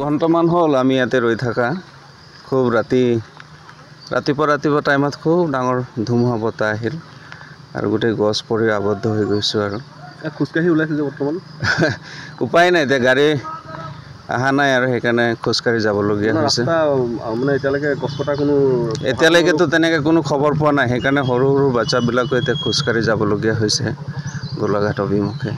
ঘণ্টামান হ'ল আমি ইয়াতে ৰৈ থকা। খুব ৰাতিপুৱা টাইমত খুব ডাঙৰ ধুমুহা বতাহ আহিল আৰু গোটেই গছ পৰি আবদ্ধ হৈ গৈছোঁ আৰু খোজকাঢ়ি ওলাইছে যে বৰ্তমান উপায় নাই, এতিয়া গাড়ী অহা নাই আৰু সেইকাৰণে খোজকাঢ়ি যাবলগীয়া হৈছে। মানে এতিয়ালৈকেতো তেনেকৈ কোনো খবৰ পোৱা নাই, সেইকাৰণে সৰু সৰু বাচ্চাবিলাকো এতিয়া খোজকাঢ়ি যাবলগীয়া হৈছে গোলাঘাট অভিমুখে।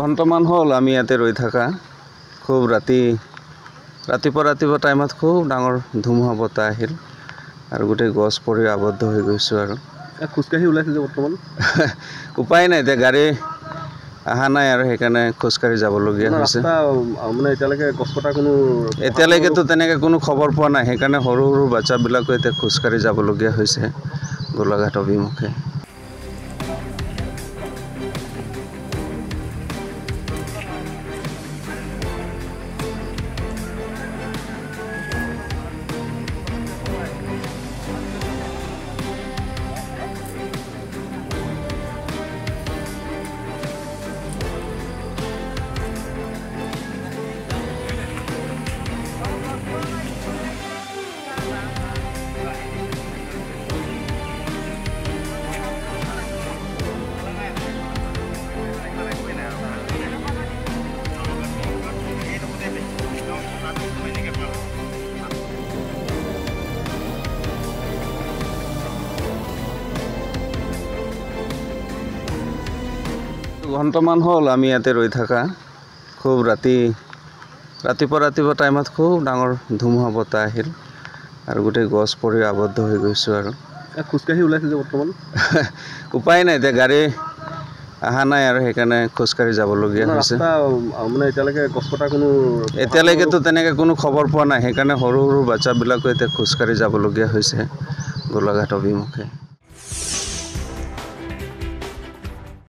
ঘণ্টামান হ'ল আমি ইয়াতে ৰৈ থকা। খুব ৰাতিপুৱা টাইমত খুব ডাঙৰ ধুমুহা বতাহ আহিল আৰু গোটেই গছ পৰি আবদ্ধ হৈ গৈছোঁ আৰু খোজকাঢ়ি ওলাইছে যে বৰ্তমান উপায় নাই, এতিয়া গাড়ী অহা নাই আৰু সেইকাৰণে খোজকাঢ়ি যাবলগীয়া হৈছে। এতিয়ালৈকেতো তেনেকৈ কোনো খবৰ পোৱা নাই, সেইকাৰণে সৰু সৰু বাচ্চাবিলাকো এতিয়া খোজকাঢ়ি যাবলগীয়া হৈছে গোলাঘাট অভিমুখে। ঘণ্টামান হ'ল আমি ইয়াতে ৰৈ থকা। খুব ৰাতিপুৱা টাইমত খুব ডাঙৰ ধুমুহা বতাহ আহিল আৰু গোটেই গছ পৰি আবদ্ধ হৈ গৈছোঁ আৰু খোজকাঢ়ি ওলাইছে যে বৰ্তমান উপায় নাই, এতিয়া গাড়ী অহা নাই আৰু সেইকাৰণে খোজকাঢ়ি যাবলগীয়া হৈছে। এতিয়ালৈকেতো তেনেকৈ কোনো খবৰ পোৱা নাই, সেইকাৰণে সৰু সৰু বাচ্চাবিলাকো এতিয়া খোজকাঢ়ি যাবলগীয়া হৈছে গোলাঘাট অভিমুখে।